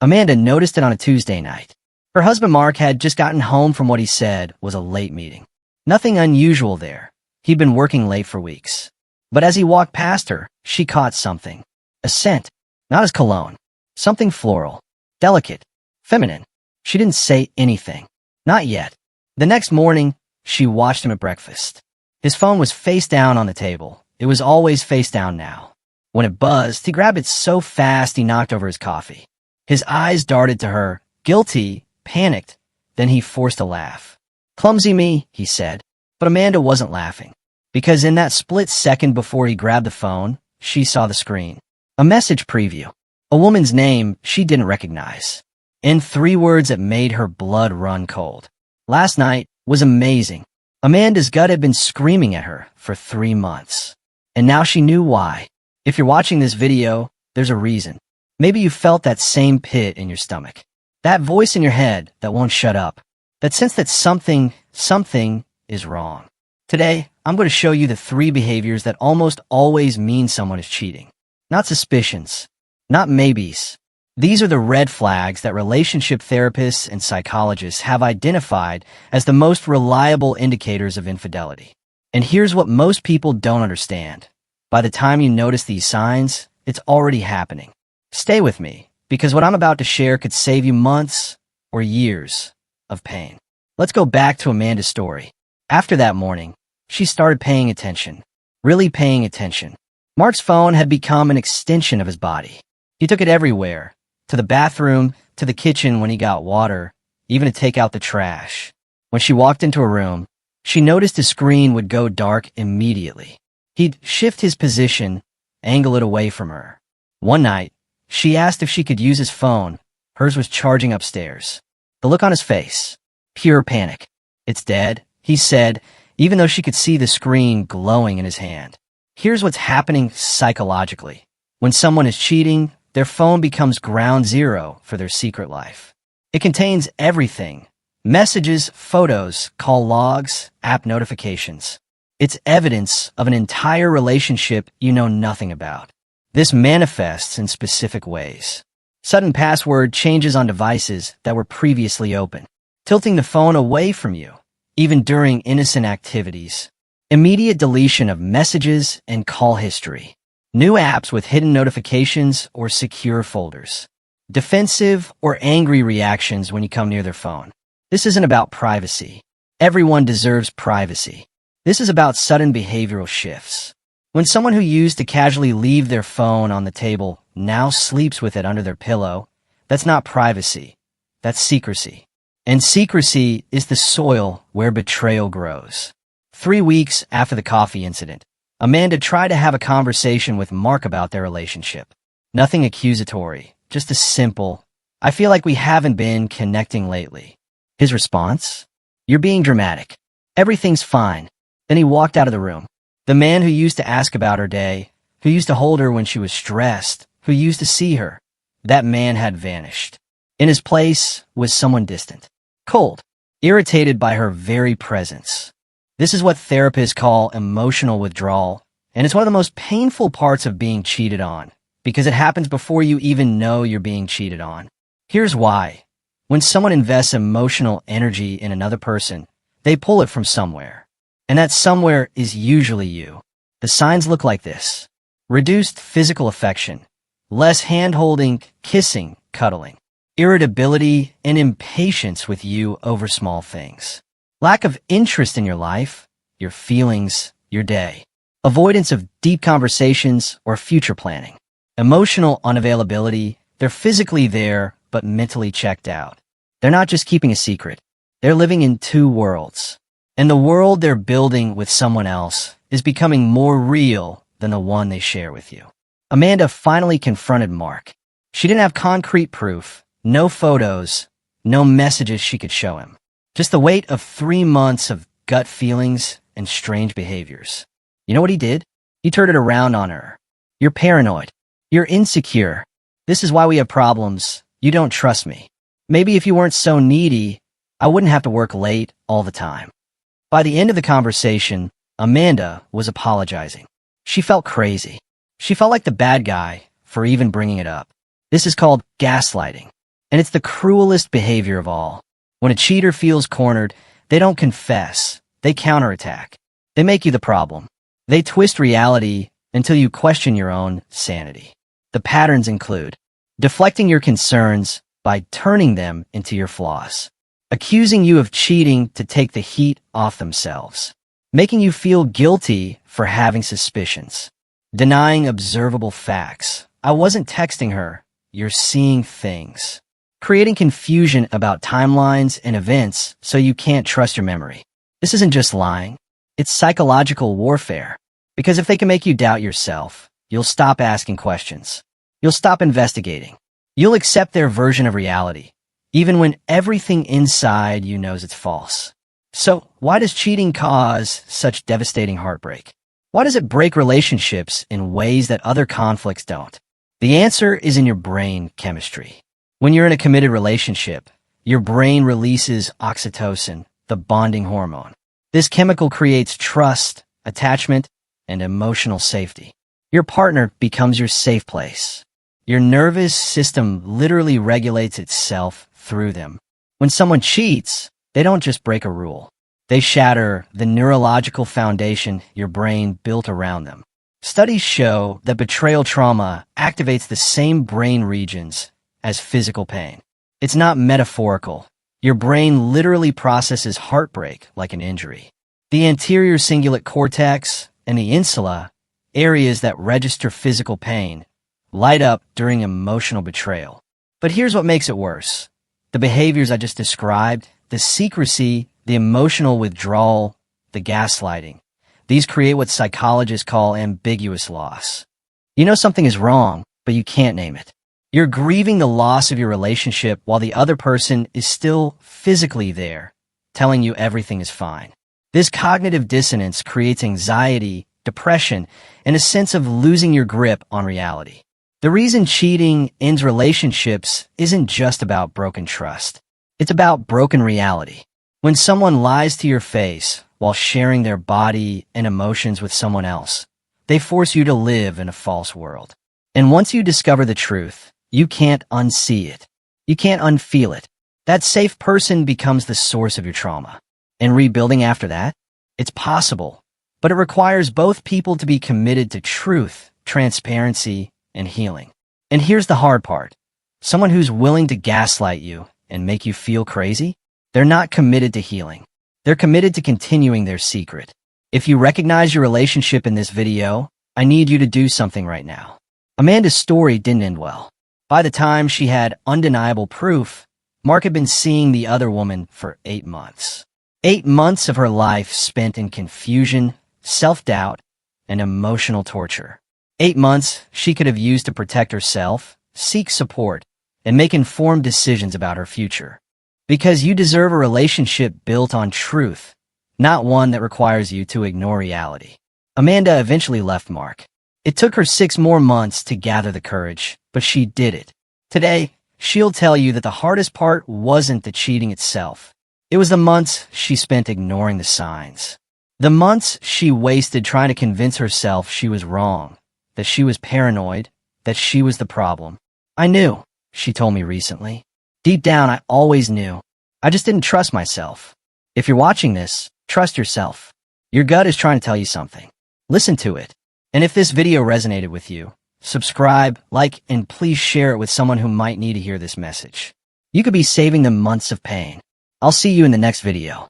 Amanda noticed it on a Tuesday night. Her husband Mark had just gotten home from what he said was a late meeting. Nothing unusual there. He'd been working late for weeks. But as he walked past her, she caught something. A scent. Not his cologne. Something floral. Delicate. Feminine. She didn't say anything. Not yet. The next morning, she watched him at breakfast. His phone was face down on the table. It was always face down now. When it buzzed, he grabbed it so fast he knocked over his coffee. His eyes darted to her, guilty, panicked. Then he forced a laugh. "Clumsy me," he said. But Amanda wasn't laughing. Because in that split second before he grabbed the phone, she saw the screen. A message preview. A woman's name she didn't recognize. In 3 words that made her blood run cold. Last night was amazing. Amanda's gut had been screaming at her for 3 months. And now she knew why. If you're watching this video, there's a reason. Maybe you felt that same pit in your stomach. That voice in your head that won't shut up. That sense that something is wrong. Today, I'm going to show you the 3 behaviors that almost always mean someone is cheating. Not suspicions. Not maybes. These are the red flags that relationship therapists and psychologists have identified as the most reliable indicators of infidelity. And here's what most people don't understand. By the time you notice these signs, it's already happening. Stay with me, because what I'm about to share could save you months or years of pain. Let's go back to Amanda's story. After that morning, she started paying attention. Really paying attention. Mark's phone had become an extension of his body. He took it everywhere. To the bathroom, to the kitchen when he got water, even to take out the trash. When she walked into a room, she noticed his screen would go dark immediately. He'd shift his position, angle it away from her. One night, she asked if she could use his phone. Hers was charging upstairs. The look on his face. Pure panic. "It's dead," he said, even though she could see the screen glowing in his hand. Here's what's happening psychologically. When someone is cheating, their phone becomes ground zero for their secret life. It contains everything. Messages, photos, call logs, app notifications. It's evidence of an entire relationship you know nothing about. This manifests in specific ways. Sudden password changes on devices that were previously open. Tilting the phone away from you, even during innocent activities. Immediate deletion of messages and call history. New apps with hidden notifications or secure folders. Defensive or angry reactions when you come near their phone. This isn't about privacy. Everyone deserves privacy. This is about sudden behavioral shifts. When someone who used to casually leave their phone on the table now sleeps with it under their pillow, that's not privacy. That's secrecy. And secrecy is the soil where betrayal grows. 3 weeks after the coffee incident, Amanda tried to have a conversation with Mark about their relationship. Nothing accusatory, just a simple, "I feel like we haven't been connecting lately." His response? "You're being dramatic. Everything's fine." Then he walked out of the room. The man who used to ask about her day, who used to hold her when she was stressed, who used to see her, that man had vanished. In his place was someone distant, cold, irritated by her very presence. This is what therapists call emotional withdrawal, and it's one of the most painful parts of being cheated on, because it happens before you even know you're being cheated on. Here's why. When someone invests emotional energy in another person, they pull it from somewhere. And that somewhere is usually you. The signs look like this. Reduced physical affection. Less hand-holding, kissing, cuddling. Irritability and impatience with you over small things. Lack of interest in your life, your feelings, your day. Avoidance of deep conversations or future planning. Emotional unavailability. They're physically there, but mentally checked out. They're not just keeping a secret. They're living in 2 worlds. And the world they're building with someone else is becoming more real than the one they share with you. Amanda finally confronted Mark. She didn't have concrete proof, no photos, no messages she could show him. Just the weight of 3 months of gut feelings and strange behaviors. You know what he did? He turned it around on her. "You're paranoid. You're insecure. This is why we have problems. You don't trust me. Maybe if you weren't so needy, I wouldn't have to work late all the time." By the end of the conversation, Amanda was apologizing. She felt crazy. She felt like the bad guy for even bringing it up. This is called gaslighting. And it's the cruelest behavior of all. When a cheater feels cornered, they don't confess. They counterattack. They make you the problem. They twist reality until you question your own sanity. The patterns include deflecting your concerns by turning them into your flaws, accusing you of cheating to take the heat off themselves, making you feel guilty for having suspicions, denying observable facts. I wasn't texting her. You're seeing things. Creating confusion about timelines and events so you can't trust your memory. This isn't just lying. It's psychological warfare. Because if they can make you doubt yourself, you'll stop asking questions. You'll stop investigating. You'll accept their version of reality, even when everything inside you knows it's false. So, why does cheating cause such devastating heartbreak? Why does it break relationships in ways that other conflicts don't? The answer is in your brain chemistry. When you're in a committed relationship, your brain releases oxytocin, the bonding hormone. This chemical creates trust, attachment, and emotional safety. Your partner becomes your safe place. Your nervous system literally regulates itself through them. When someone cheats, they don't just break a rule. They shatter the neurological foundation your brain built around them. Studies show that betrayal trauma activates the same brain regions as physical pain. It's not metaphorical. Your brain literally processes heartbreak like an injury. The anterior cingulate cortex and the insula, areas that register physical pain, light up during emotional betrayal. But here's what makes it worse. The behaviors I just described, the secrecy, the emotional withdrawal, the gaslighting. These create what psychologists call ambiguous loss. You know something is wrong, but you can't name it. You're grieving the loss of your relationship while the other person is still physically there, telling you everything is fine. This cognitive dissonance creates anxiety, depression, and a sense of losing your grip on reality. The reason cheating ends relationships isn't just about broken trust. It's about broken reality. When someone lies to your face while sharing their body and emotions with someone else, they force you to live in a false world. And once you discover the truth, you can't unsee it. You can't unfeel it. That safe person becomes the source of your trauma. And rebuilding after that? It's possible, but it requires both people to be committed to truth, transparency, and healing. And here's the hard part. Someone who's willing to gaslight you and make you feel crazy, they're not committed to healing. They're committed to continuing their secret. If you recognize your relationship in this video, I need you to do something right now. Amanda's story didn't end well. By the time she had undeniable proof, Mark had been seeing the other woman for 8 months. 8 months of her life spent in confusion, self-doubt, and emotional torture. 8 months she could have used to protect herself, seek support, and make informed decisions about her future. Because you deserve a relationship built on truth, not one that requires you to ignore reality. Amanda eventually left Mark. It took her 6 more months to gather the courage, but she did it. Today, she'll tell you that the hardest part wasn't the cheating itself. It was the months she spent ignoring the signs. The months she wasted trying to convince herself she was wrong, that she was paranoid, that she was the problem. I knew, she told me recently. Deep down, I always knew. I just didn't trust myself. If you're watching this, trust yourself. Your gut is trying to tell you something. Listen to it. And if this video resonated with you, subscribe, like, and please share it with someone who might need to hear this message. You could be saving them months of pain. I'll see you in the next video.